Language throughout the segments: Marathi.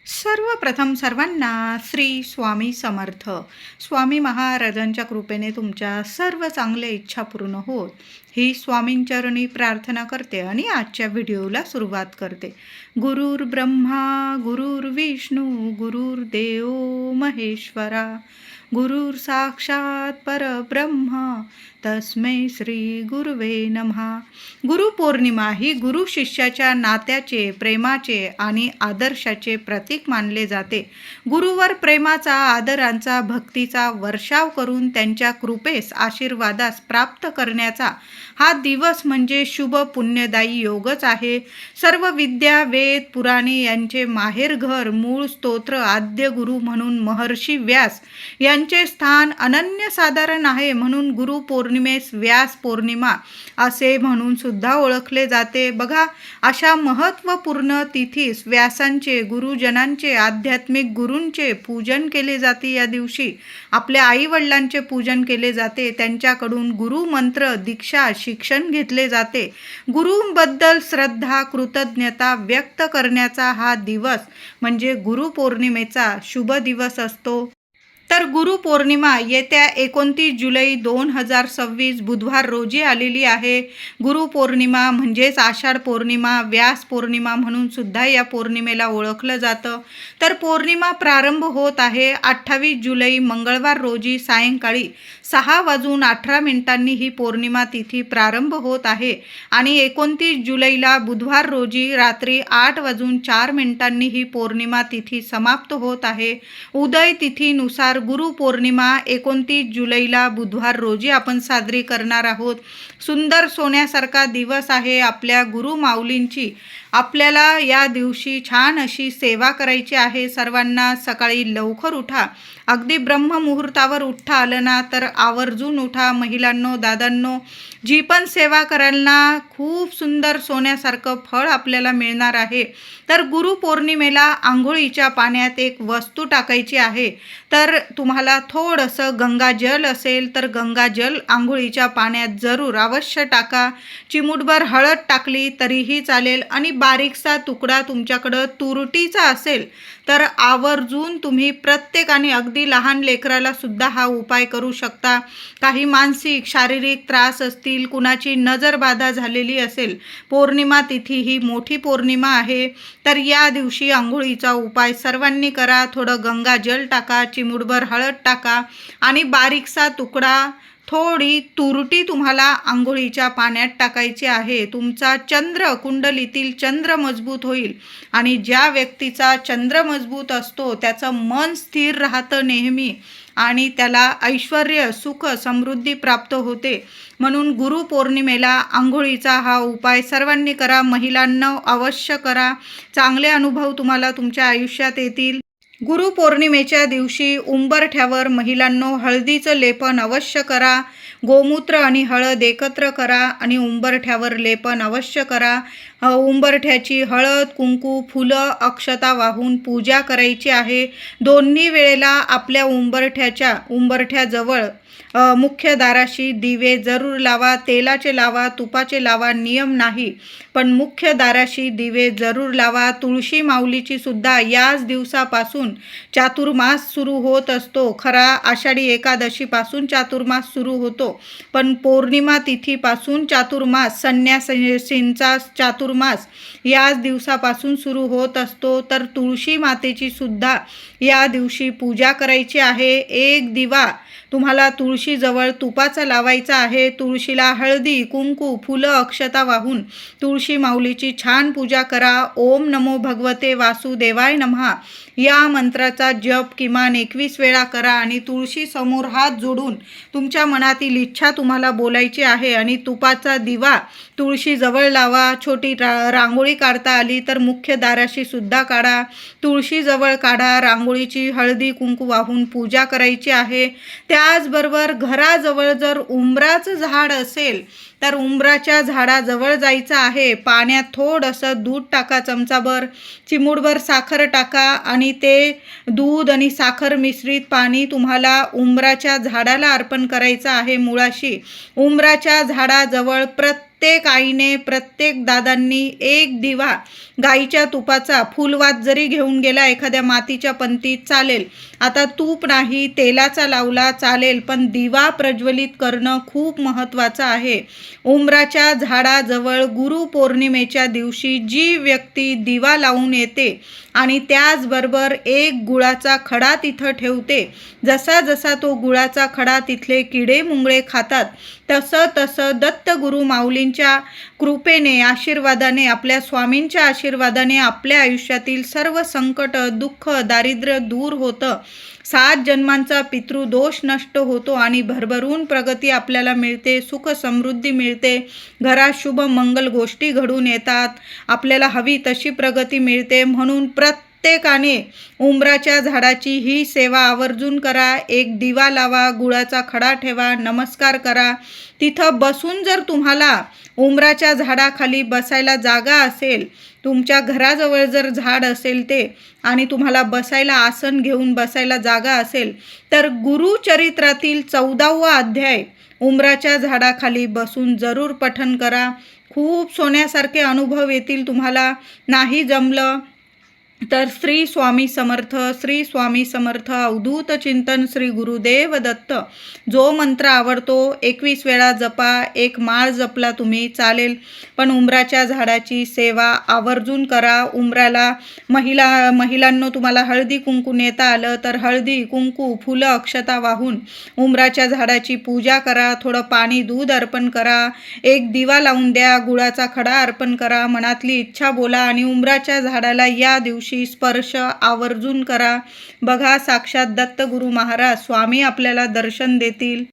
सर्वप्रथम सर्वांना श्री स्वामी समर्थ. स्वामी महाराजांच्या कृपेने तुमच्या सर्व चांगल्या इच्छा पूर्ण होत ही स्वामींचरणी प्रार्थना करते आणि आजच्या व्हिडिओला सुरुवात करते. गुरुर ब्रह्मा गुरुर्विष्णू गुरुर्देव महेश्वरा गुरुर साक्षात परब्रह्म तस्मै श्री गुरुवे नमः. गुरुपौर्णिमा ही गुरु शिष्याच्या नात्याचे, प्रेमाचे आणि आदर्शाचे प्रतीक मानले जाते. गुरुवर प्रेमाचा, आदरांचा, भक्तीचा वर्षाव करून त्यांच्या कृपेस, आशीर्वादास प्राप्त करण्याचा हा दिवस म्हणजे शुभ पुण्यदायी योगच आहे. सर्व विद्या, वेद, पुराणे यांचे माहेरघर, मूळ स्तोत्र, आद्य गुरु म्हणून महर्षी व्यास यांचे स्थान अनन्यसाधारण आहे. म्हणून गुरुपौर्णिमेस व्यास पौर्णिमा असे म्हणून सुद्धा ओळखले जाते. बघा, अशा महत्त्वपूर्ण तिथीस व्यासांचे, गुरुजनांचे, आध्यात्मिक गुरूंचे पूजन केले जाते. या दिवशी आपल्या आईवडिलांचे पूजन केले जाते. त्यांच्याकडून गुरुमंत्र, दीक्षा, शिक्षण घेतले जाते. गुरूंबद्दल श्रद्धा, कृतज्ञता व्यक्त करण्याचा हा दिवस म्हणजे गुरुपौर्णिमेचा शुभ दिवस असतो. तर गुरुपौर्णिमा येत्या 29 जुलै 2026 बुधवार रोजी आलेली आहे. गुरुपौर्णिमा म्हणजेच आषाढ पौर्णिमा, व्यास पौर्णिमा म्हणून सुद्धा या पौर्णिमेला ओळखलं जातं. तर पौर्णिमा प्रारंभ होत आहे 28 जुलै मंगळवार रोजी सायंकाळी 6:18 ही पौर्णिमा तिथी प्रारंभ होत आहे आणि 29 जुलैला बुधवार रोजी रात्री 8:04 ही पौर्णिमा तिथी समाप्त होत आहे. उदय तिथीनुसार गुरुपौर्णिमा 29 जुलैला बुधवार रोजी आपण साजरी करणार आहोत. सुंदर सोन्यासारखा दिवस आहे आपल्या गुरु माऊलींची. आपल्याला या दिवशी छान अशी सेवा करायची आहे. सर्वांना सकाळी लवकर उठा. अगदी ब्रह्ममुहूर्तावर उठता आलं ना तर आवर्जून उठा. महिलांनो, दादांनो, जी पण सेवा कराल ना, खूप सुंदर सोन्यासारखं फळ आपल्याला मिळणार आहे. तर गुरुपौर्णिमेला आंघोळीच्या पाण्यात एक वस्तू टाकायची आहे. तर तुम्हाला थोडंसं गंगाजल असेल तर गंगाजल आंघोळीच्या पाण्यात जरूर अवश्य टाका. चिमूटभर हळद टाकली तरीही चालेल आणि बारीकसा तुकडा तुमच्याकडं तुरटीचा असेल तर आवर्जून तुम्ही प्रत्येकाने, अगदी लहान लेकराला सुद्धा हा उपाय करू शकता. काही मानसिक, शारीरिक त्रास असतील, कुणाची नजरबाधा झालेली असेल, पौर्णिमा तिथी ही मोठी पौर्णिमा आहे, तर या दिवशी आंघोळीचा उपाय सर्वांनी करा. थोडं गंगाजल टाका, चिमूटभर हळद टाका आणि बारीकसा तुकडा, थोडी तुरटी तुम्हाला आंघोळीच्या पाण्यात टाकायची आहे. तुमचा चंद्र, कुंडलीतील चंद्र मजबूत होईल आणि ज्या व्यक्तीचा चंद्र मजबूत असतो त्याचं मन स्थिर राहतं नेहमी आणि त्याला ऐश्वर्य, सुख, समृद्धी प्राप्त होते. म्हणून गुरुपौर्णिमेला आंघोळीचा हा उपाय सर्वांनी करा. महिलांना अवश्य करा. चांगले अनुभव तुम्हाला तुमच्या आयुष्यात येतील. गुरुपौर्णिमेच्या दिवशी उंबरठ्यावर महिलांनो हळदीचं लेपन अवश्य करा. गोमूत्र आणि हळद एकत्र करा आणि उंबरठ्यावर लेपन अवश्य करा. उंबरठ्याची हळद, कुंकू, फुलं, अक्षता वाहून पूजा करायची आहे. दोन्ही वेळेला आपल्या उंबरठ्याजवळ मुख्य दाराशी दिवे जरूर लावा. तेलाचे लावा, तुपाचे लावा, नियम नाही, पण मुख्य दाराशी दिवे जरूर लावा. तुळशी माऊलीची सुद्धा याच दिवसापासून चातुर्मास सुरू होत असतो. खरा आषाढी एकादशीपासून चातुर्मास सुरू होतो, पण पौर्णिमा तिथीपासून चातुर्मास, संन्यासींचा चातुर्मास याच दिवसापासून सुरू होत असतो. तर तुळशी मातेची सुद्धा या दिवशी पूजा करायची आहे. एक दिवा तुम्हाला तुळशीजवळ तुपाचा लावायचा आहे. तुळशीला हळदी, कुंकू, फुलं, अक्षता वाहून तुळशी माऊलीची छान पूजा करा. ओम नमो भगवते वासुदेवाय नमः या मंत्राचा जप किमान 21 वेळा करा आणि तुळशी समोर हात जोडून तुमच्या मनातील इच्छा तुम्हाला बोलायची आहे आणि तुपाचा दिवा तुळशीजवळ लावा. छोटी रांगोळी काढता आली तर मुख्य दाराशी सुद्धा काढा. तुळशीजवळ काढा. रांगोळीची हळदी, कुंकू वाहून पूजा करायची आहे. त्याचबरोबर घराजवळ जर उंबराचं झाड असेल तर उंबराच्या झाडाजवळ जायचं आहे. पाण्यात थोडंसं दूध टाका, चमचाभर, चिमूटभर साखर टाका आणि ते दूध आणि साखर मिश्रित पाणी तुम्हाला उंबराच्या झाडाला अर्पण करायचं आहे. मुळाशी उंबराच्या झाडाजवळ प्रत्येक आईने, प्रत्येक दादांनी एक दिवा गाईच्या तुपाचा फुलवात जरी घेऊन गेला एखाद्या मातीच्या पंतीत चालेल. आता तूप नाही, तेलाचा लावला चालेल, पण दिवा प्रज्वलित करणं खूप महत्त्वाचं आहे. उंबराच्या झाडाजवळ गुरुपौर्णिमेच्या दिवशी जी व्यक्ती दिवा लावून येते आणि त्याचबरोबर एक गुळाचा खडा तिथं ठेवते, जसा जसा तो गुळाचा खडा तिथले किडे मुंगळे खातात तसं तसं दत्तगुरु माऊलींच्या कृपेने, आशीर्वादाने, आपल्या स्वामींच्या आशीर्वादाने आपल्या आयुष्यातील सर्व संकट, दुःख, दारिद्र्य दूर होतं. 7 जन्मांचा पितृदोष नष्ट होतो आणि भरभरून प्रगती आपल्याला मिळते, सुख समृद्धी मिळते, घरात शुभ मंगल गोष्टी घडून येतात, आपल्याला हवी तशी प्रगती मिळते. म्हणून प्रत्येकाने उंबराच्या झाडाची ही सेवा आवर्जून करा. एक दिवा लावा, गुळाचा खडा ठेवा, नमस्कार करा. तिथं बसून जर तुम्हाला उंबराच्या झाडाखाली बसायला जागा असेल, तुमच्या घराजवळ जर झाड असेल ते, आणि तुम्हाला बसायला आसन घेऊन बसायला जागा असेल, तर गुरुचरित्रातील 14वा अध्याय उंबराच्या झाडाखाली बसून जरूर पठण करा. खूप सोन्यासारखे अनुभव येतील तुम्हाला. नाही जमलं तर श्री स्वामी समर्थ, श्री स्वामी समर्थ, अवधूत चिंतन, श्री गुरुदेव दत्त, जो मंत्र आवडतो 21 वेळा जपा. एक माळ जपला तुम्ही चालेल, पण उंबराच्या झाडाची सेवा आवर्जून करा. उंबराला महिलांनो तुम्हाला हळदी कुंकू नेता आलं तर हळदी कुंकू, फुलं, अक्षता वाहून उंबराच्या झाडाची पूजा करा. थोडं पाणी, दूध अर्पण करा. एक दिवा लावून द्या, गुळाचा खडा अर्पण करा, मनातली इच्छा बोला आणि उंबराच्या झाडाला या दिवशी स्पर्श आवर्जून करा. बघा, साक्षात दत्तगुरु महाराज स्वामी आपल्याला दर्शन देतील.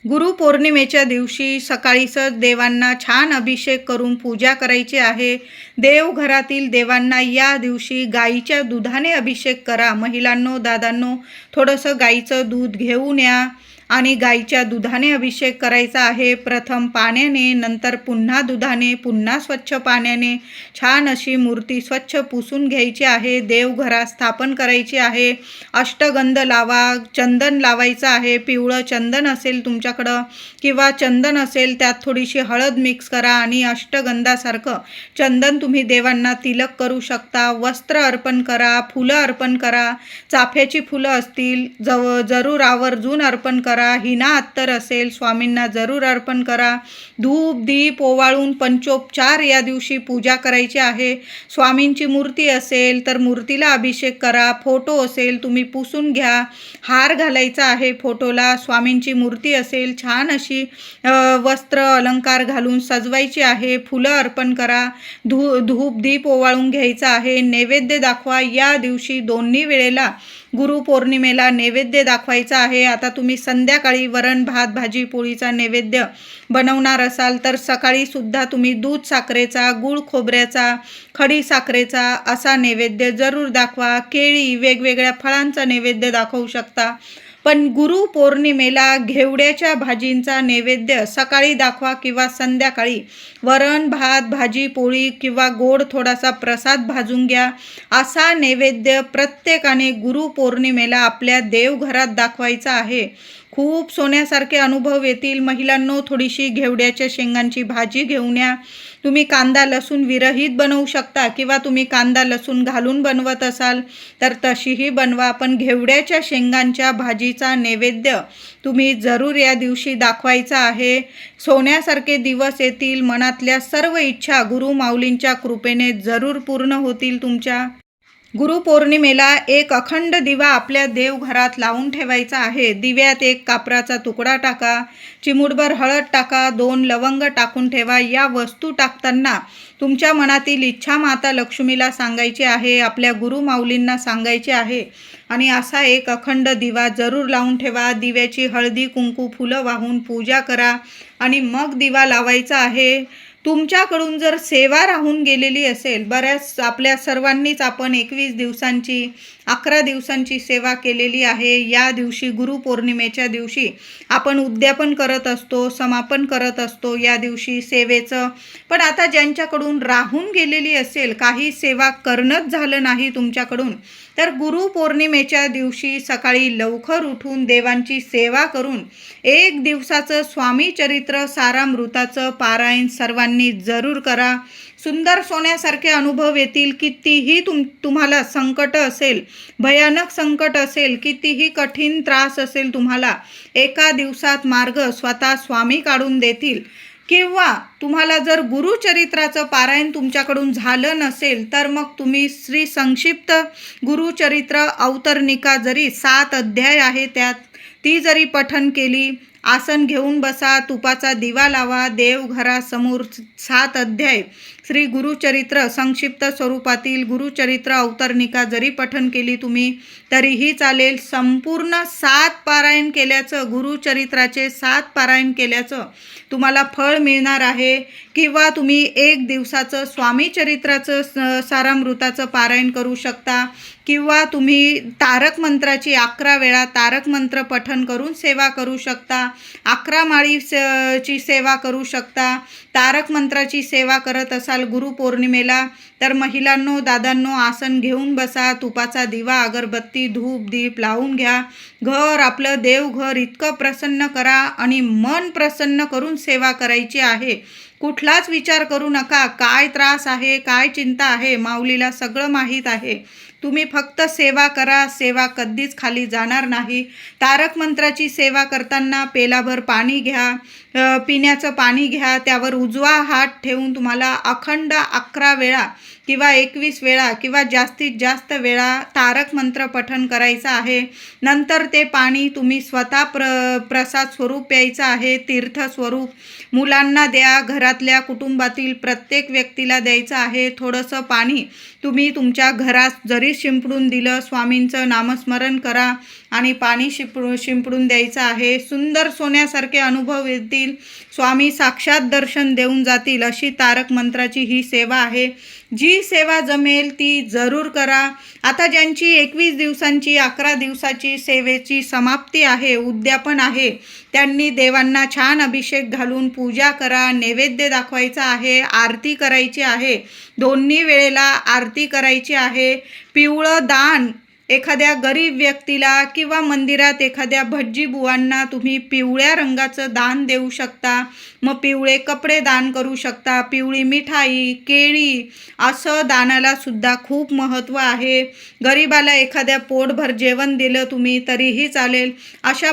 गुरुपौर्णिमेच्या दिवशी सकाळीच देवांना छान अभिषेक करून पूजा करायची आहे. देवघरातील देवांना या दिवशी गाईच्या दुधाने अभिषेक करा. महिलांनो, दादांनो, थोडंसं गाईचं दूध घेऊन या आणि गाईच्या दुधाने अभिषेक करायचा आहे. प्रथम पाण्याने, नंतर पुन्हा दुधाने, पुन्हा स्वच्छ पाण्याने छान अशी मूर्ती स्वच्छ पुसून घ्यायची आहे. देवघरात स्थापन करायची आहे. अष्टगंध लावा, चंदन लावायचं आहे. पिवळं चंदन असेल तुमच्याकडं किंवा चंदन असेल त्यात थोडीशी हळद मिक्स करा आणि अष्टगंधासारखं चंदन तुम्ही देवांना तिलक करू शकता. वस्त्र अर्पण करा, फुलं अर्पण करा. चाफ्याची फुलं असतील जरूर आवर्जून अर्पण करा. हिना अत्तर असेल स्वामींना जरूर अर्पण करा. धूप दीप ओवाळून पंचोपचार या दिवशी पूजा करायची आहे. स्वामींची मूर्ती असेल तर मूर्तीला अभिषेक करा. फोटो असेल तुम्ही पुसून घ्या. हार घालायचा आहे फोटोला. स्वामींची मूर्ती असेल छान अशी वस्त्र अलंकार घालून सजवायची आहे. फुलं अर्पण करा. धूप दीप ओवाळून घ्यायचा आहे. नैवेद्य दाखवा. या दिवशी दोन्ही वेळेला गुरुपौर्णिमेला नैवेद्य दाखवायचा आहे. आता तुम्ही संध्याकाळी वरण भात भाजी पोळीचा नैवेद्य बनवणार असाल तर सकाळी सुद्धा तुम्ही दूध साखरेचा, गूळ खोबऱ्याचा, खडी साखरेचा असा नैवेद्य जरूर दाखवा. केळी, वेगवेगळ्या फळांचा नैवेद्य दाखवू शकता. पण गुरुपौर्णिमेला घेवड्याच्या भाजींचा नैवेद्य सकाळी दाखवा किंवा संध्याकाळी. वरण भात भाजी पोळी किंवा गोड थोडासा प्रसाद भाजून घ्या. असा नैवेद्य प्रत्येकाने गुरुपौर्णिमेला आपल्या देवघरात दाखवायचा आहे. खूप सोन्यासारखे अनुभव येतील. महिलांनो, थोडीशी घेवड्याच्या शेंगांची भाजी घेऊन या. तुम्ही कांदा लसूण विरहित बनवू शकता किंवा तुम्ही कांदा लसूण घालून बनवत असाल तर तशीही बनवा. पण घेवड्याच्या शेंगांच्या भाजीचा नैवेद्य तुम्ही जरूर या दिवशी दाखवायचा आहे. सोन्यासारखे दिवस येतील. मनातल्या सर्व इच्छा गुरु माऊलींच्या कृपेने जरूर पूर्ण होतील तुमच्या. गुरुपौर्णिमेला एक अखंड दिवा आपल्या देवघरात लावून ठेवायचा आहे. दिव्यात एक कापराचा तुकडा टाका, चिमूटभर हळद टाका, 2 लवंग टाकून ठेवा. या वस्तू टाकताना तुमच्या मनातील इच्छा माता लक्ष्मीला सांगायची आहे, आपल्या गुरु माऊलींना सांगायचे आहे आणि असा एक अखंड दिवा जरूर लावून ठेवा. दिव्याची हळदी कुंकू फुलं वाहून पूजा करा आणि मग दिवा लावायचा आहे. तुमच्याकडून जर सेवा राहून गेलेली असेल, बऱ्याच आपल्या सर्वांनीच आपण 21 दिवसांची 11 दिवसांची सेवा केलेली आहे. या दिवशी गुरुपौर्णिमेच्या दिवशी आपण उद्यापन करत असतो, समापन करत असतो या दिवशी सेवेचं. पण आता ज्यांच्याकडून राहून गेलेली असेल, काही सेवा करणंच झालं नाही तुमच्याकडून, तर गुरुपौर्णिमेच्या दिवशी सकाळी लवकर उठून देवांची सेवा करून 1 दिवसाचं स्वामी चरित्र सारामृताचं पारायण सर्वांनी सर्वांनी जरूर करा. सुंदर सोन्यासारखे अनुभव येतील. कितीही तुम्हाला संकट असेल, भयानक संकट असेल, कितीही कठीण त्रास असेल तुम्हाला, एका दिवसात मार्ग स्वतः स्वामी काढून देतील. किंवा तुम्हाला जर गुरुचरित्राचं पारायण तुमच्याकडून झालं नसेल तर मग तुम्ही श्री संक्षिप्त गुरुचरित्र अवतरणिका जरी 7 अध्याय आहे त्यात, ती जरी पठन केली, आसन घेऊन बसा, तुपाचा दिवा लावा, देवघरासमोर 7 अध्याय श्री गुरुचरित्र संक्षिप्त स्वरूपातील गुरुचरित्र अवतरणिका जरी पठन केली तुम्ही तरीही चालेल. संपूर्ण 7 पारायण केल्याचं, गुरुचरित्राचे 7 पारायण केल्याचं तुम्हाला फळ मिळणार आहे. किंवा तुम्ही 1 दिवसाचं स्वामी चरित्राचं सारामृताचं पारायण करू शकता. किंवा तुम्ही तारक मंत्राची 11 वेळा तारक मंत्र पठन करून सेवा करू शकता. 11 माळीची सेवा करू शकता. तारक मंत्राची सेवा करत असाल गुरुपौर्णिमेला तर महिलांनो, दादांनो, आसन घेऊन बसा, तुपाचा दिवा, अगरबत्ती, धूप, दीप लावून घ्या. घर आपलं देवघर इतकं प्रसन्न करा आणि मन प्रसन्न करून सेवा करायची आहे. कुठलाच विचार करू नका, काय त्रास आहे, काय चिंता आहे, माऊलीला सगळं माहीत आहे. तुम्ही फक्त सेवा करा, सेवा कधीच खाली जाणार नाही. तारक मंत्राची सेवा करताना पेलाभर पाणी घ्या, पिण्याचं पाणी घ्या, त्यावर उजवा हात ठेवून तुम्हाला अखंड 11 वेळा किंवा 21 वेळा किंवा जास्तीत जास्त वेळा तारक मंत्र पठन करायचं आहे. नंतर ते पाणी तुम्ही स्वतः प्रसाद स्वरूप प्यायचं आहे, तीर्थ स्वरूप. मुलांना द्या, घरातल्या कुटुंबातील प्रत्येक व्यक्तीला द्यायचं आहे. थोडंसं पाणी तुम्ही तुमच्या घरात जरी शिंपडून दिलं, स्वामींचं नामस्मरण करा आणि पाणी शिंपडून द्यायचं आहे. सुंदर सोन्यासारखे अनुभव येतील. स्वामी साक्षात दर्शन देऊन जातील अशी तारक मंत्राची ही सेवा आहे. जी सेवा जमेल ती जरूर करा. आता ज्यांची 21 दिवसांची 11 दिवसाची सेवेची समाप्ती आहे, उद्यापन आहे, त्यांनी देवांना छान अभिषेक घालून पूजा करा, नैवेद्य दाखवायचा आहे, आरती करायची आहे, दोन्ही वेळेला आरती करायची आहे. पिवळं दान एखाद्या गरीब व्यक्तीला किंवा मंदिरात एखाद्या भटजी बुवांना तुम्ही पिवळ्या रंगाचं दान देऊ शकता. मग पिवळे कपडे दान करू शकता, पिवळी मिठाई, केळी, असं दानाला सुद्धा खूप महत्त्व आहे. गरीबाला एखाद्या पोटभर जेवण दिलं तुम्ही तरीही चालेल. अशा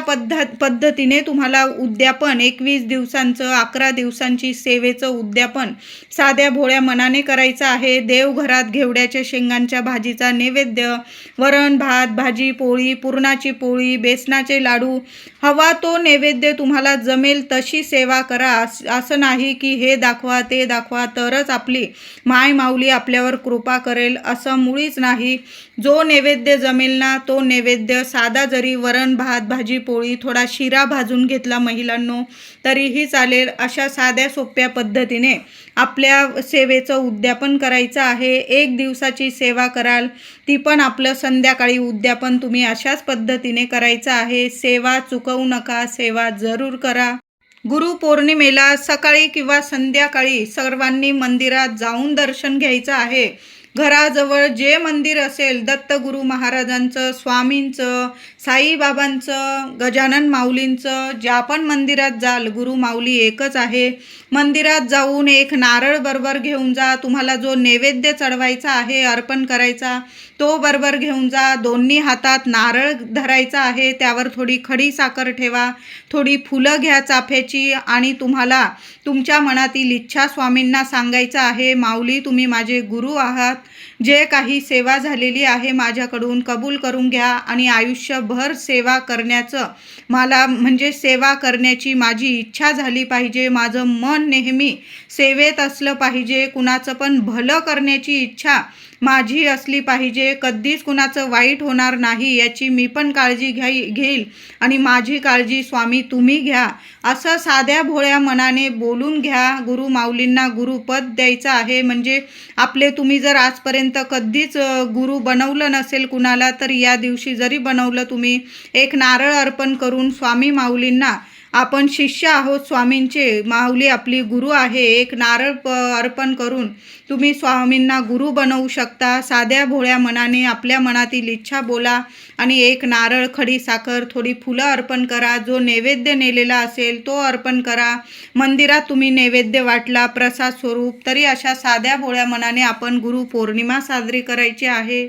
पद्धतीने तुम्हाला उद्यापन 21 दिवसांचं 11 दिवसांची सेवेचं उद्यापन साध्या भोळ्या मनाने करायचं आहे. देवघरात घेवड्याच्या शेंगांच्या भाजीचा नैवेद्य, वरण भात, भाजी पोळी, पुरणाची पोळी, बेसनाचे लाडू, हवा तो नैवेद्य तुम्हाला जमेल तशी सेवा करा. असं नाही की हे दाखवा ते दाखवा तरच आपली माय माऊली आपल्यावर कृपा करेल, असं मुळीच नाही. जो नैवेद्य जमेल ना तो नैवेद्य साधा जरी वरण भात, भाजी पोळी, थोडा शिरा भाजून घेतला महिलांनो तरीही चालेल. अशा साध्या सोप्या पद्धतीने आपल्या सेवेचं उद्यापन करायचं आहे. 1 दिवसाची सेवा कराल ती पण आपलं संध्याकाळी उद्यापन तुम्ही अशाच पद्धतीने करायचं आहे. सेवा चुकवू नका, सेवा जरूर करा. गुरुपौर्णिमेला सकाळी किंवा संध्याकाळी सर्वांनी मंदिरात जाऊन दर्शन घ्यायचं आहे. घराजवळ जे मंदिर असेल, दत्तगुरू महाराजांचं, स्वामींचं, साईबाबांचं, गजानन माऊलींचं, ज्या पण मंदिरात जाल, गुरु माऊली एकच आहे. मंदिरात जाऊन एक नारळ बरोबर घेऊन जा. तुम्हाला जो नैवेद्य चढवायचा आहे, अर्पण करायचा, तो बरोबर घेऊन जा. दोन्ही हातात नारळ धरायचा आहे, त्यावर थोडी खडी साखर ठेवा, थोडी फुलं घ्या चाफ्याची आणि तुम्हाला तुमच्या मनातील इच्छा स्वामींना सांगायचं आहे. माऊली, तुम्ही माझे गुरु आहात, जे काही सेवा झालेली आहे माझ्याकडून कबूल करून घ्या आणि आयुष्यभर सेवा करण्याचं मला म्हणजे सेवा करण्याची माझी इच्छा झाली पाहिजे. माझं मन नेहमी सेवेत असलं पाहिजे. कुणाचं पण भलं करण्याची इच्छा माझी असली पाहिजे. कधीच कुणाचं वाईट होणार नाही याची मी पण काळजी घेईल आणि माझी काळजी स्वामी तुम्ही घ्या, असं साध्या भोळ्या मनाने बोलून घ्या. गुरु माऊलींना गुरुपद द्यायचं आहे. म्हणजे आपले तुम्ही जर आजपर्यंत कधीच गुरु बनवलं नसेल कुणाला तर या दिवशी जरी बनवलं तुम्ही, एक नारळ अर्पण करून स्वामी माऊलींना आपण शिष्य आहोत स्वामींचे, माऊली आपली गुरु आहे. एक नारळ अर्पण करून तुम्ही स्वामींना गुरु बनवू शकता. साध्या भोळ्या मनाने आपल्या मनातील इच्छा बोला आणि एक नारळ, खडी साखर, थोडी फुलं अर्पण करा. जो नैवेद्य नेलेला असेल तो अर्पण करा. मंदिरात तुम्ही नैवेद्य वाटला प्रसाद स्वरूप, तरी अशा साध्या भोळ्या मनाने आपण गुरुपौर्णिमा साजरी करायची आहे.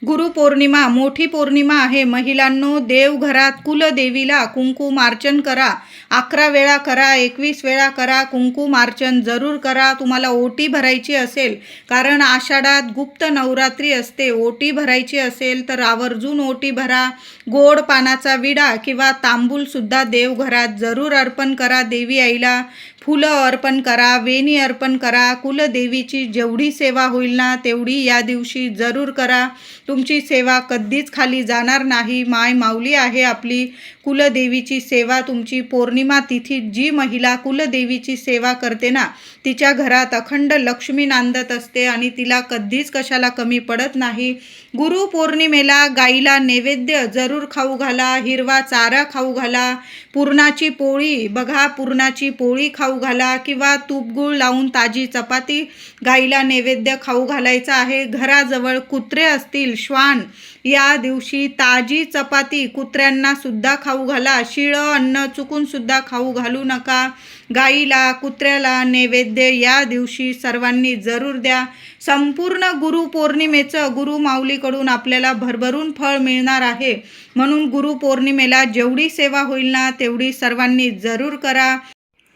गुरुपौर्णिमा मोठी पौर्णिमा आहे. महिलांनो, देवघरात कुलदेवीला कुंकुमार्चन करा. 11 वेळा करा, 21 वेळा करा. कुंकुमार्चन जरूर करा. तुम्हाला ओटी भरायची असेल, कारण आषाढात गुप्त नवरात्री असते, ओटी भरायची असेल तर आवर्जून ओटी भरा. गोड पानाचा विडा किंवा तांबूलसुद्धा देवघरात जरूर अर्पण करा. देवी आईला फुलं अर्पण करा, वेणी अर्पण करा. कुलदेवीची जेवढी सेवा होईल ना तेवढी या दिवशी जरूर करा. तुमची सेवा कधीच खाली जाणार नाही. माय माऊली आहे आपली. कुलदेवीची सेवा तुमची पौर्णिमा तिथीत जी महिला कुलदेवीची सेवा करते ना, तिच्या घरात अखंड लक्ष्मी नांदत असते आणि तिला कधीच कशाला कमी पडत नाही. गुरुपौर्णिमेला गाईला नैवेद्य जरूर खाऊ घाला. हिरवा चारा खाऊ घाला. पुरणाची पोळी, बघा, पुरणाची पोळी खाऊ घाला किंवा तूपगूळ लावून ताजी चपाती गाईला नैवेद्य खाऊ घालायचा आहे. घराजवळ कुत्रे असतील, श्वान, या दिवशी ताजी चपाती कुत्र्यांना सुद्धा खाऊ घाला. शिळं अन्न चुकून सुद्धा खाऊ घालू नका. गाईला, कुत्र्याला नैवेद्य या दिवशी सर्वांनी जरूर द्या. संपूर्ण गुरुपौर्णिमेचं गुरु माऊलीकडून आपल्याला भरभरून फळ मिळणार आहे. म्हणून गुरुपौर्णिमेला जेवढी सेवा होईल ना तेवढी सर्वांनी जरूर करा.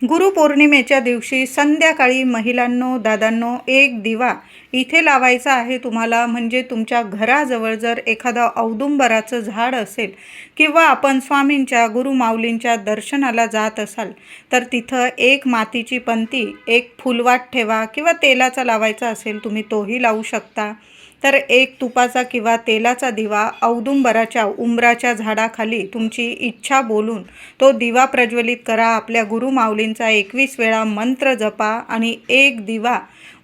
गुरुपौर्णिमेच्या दिवशी संध्याकाळी महिलांनो, दादांनो, एक दिवा इथे लावायचा आहे तुम्हाला. म्हणजे तुमच्या घराजवळ जर एखादं औदुंबराचं झाड असेल किंवा आपण स्वामींच्या, गुरुमाऊलींच्या दर्शनाला जात असाल तर तिथं एक मातीची पंती, एक फुलवाट ठेवा किंवा तेलाचा लावायचा असेल तुम्ही तोही लावू शकता. तर एक तुपाचा किंवा तेलाचा दिवा औदुंबराच्या उंबराच्या झाडाखाली तुमची इच्छा बोलून तो दिवा प्रज्वलित करा. आपल्या गुरुमाऊलींचा 21 वेळा मंत्र जपा आणि एक दिवा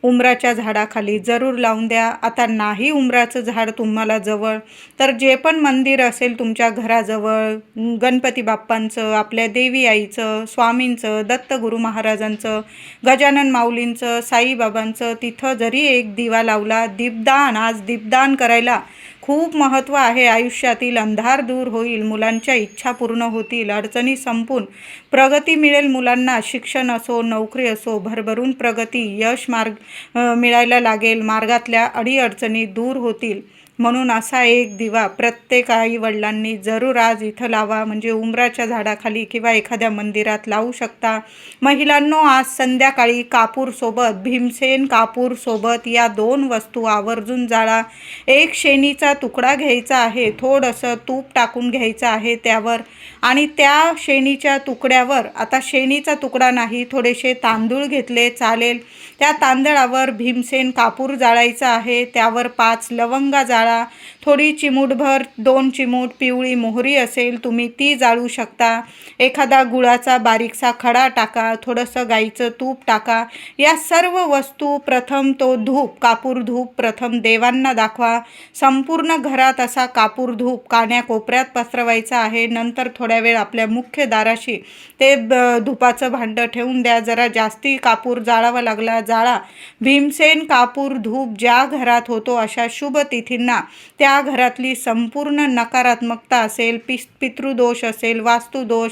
उंबराच्या झाडाखाली जरूर लावून द्या. आता नाही उंबराचं झाड तुम्हाला जवळ, तर जे पण मंदिर असेल तुमच्या घराजवळ, गणपती बाप्पांचं, आपल्या देवी आईचं, स्वामींचं, दत्तगुरू महाराजांचं, गजानन माऊलींचं, साईबाबांचं, तिथं जरी एक दिवा लावला. दीपदान, आज दीपदान करायला खूप महत्त्व आहे. आयुष्यातील अंधार दूर होईल, मुलांच्या इच्छा पूर्ण होतील, अडचणी संपून प्रगती मिळेल. मुलांना शिक्षण असो, नोकरी असो, भरभरून प्रगती, यश मिळायला लागेल. मार्गातल्या अडीअडचणी दूर होतील. म्हणून असा एक दिवा प्रत्येक आई वडिलांनी जरूर आज इथं लावा. म्हणजे उंबराच्या झाडाखाली किंवा एखाद्या मंदिरात लावू शकता. महिलांनो, आज संध्याकाळी कापूरसोबत, भीमसेन कापूरसोबत या 2 वस्तू आवर्जून जाळा. एक शेणीचा तुकडा घ्यायचा आहे, थोडंसं तूप टाकून घ्यायचं आहे त्यावर, आणि त्या शेणीच्या तुकड्यावर, आता शेणीचा तुकडा नाही, थोडेसे तांदूळ घेतले चालेल, त्या तांदळावर भीमसेन कापूर जाळायचा आहे. त्यावर 5 लवंगा जाळा. थोडी चिमूटभर, 2 चिमूट पिवळी मोहरी असेल तुम्ही ती जाळू शकता. एखादा गुळाचा बारीकसा खडा टाका. थोडंसं गाईचं तूप टाका. या सर्व वस्तू प्रथम तो धूप, कापूर धूप प्रथम देवांना दाखवा. संपूर्ण घरात असा कापूर धूप कान्याकोपऱ्यात पसरवायचा आहे. नंतर थोड्या वेळ आपल्या मुख्य दाराशी ते धुपाचं भांडं ठेवून द्या. जरा जास्ती कापूर जाळावा लागला जाळा. भीमसेन कापूर धूप ज्या घरात होतो अशा शुभ तिथींना, त्या घरातली संपूर्ण नकारात्मकता असेल, पितृदोष असेल, वास्तुदोष,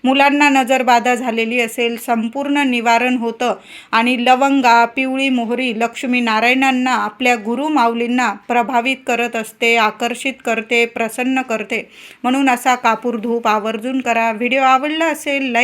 मुलांना नजरबाधा झालेली असेल, संपूर्ण निवारण होतं. आणि लवंगा, पिवळी मोहरी लक्ष्मीनारायणांना, आपल्या गुरु माऊलींना प्रभावित करत असते, आकर्षित करते, प्रसन्न करते. म्हणून असा कापूर धूप आवर्जून करा. व्हिडिओ आवडला असेल लाईक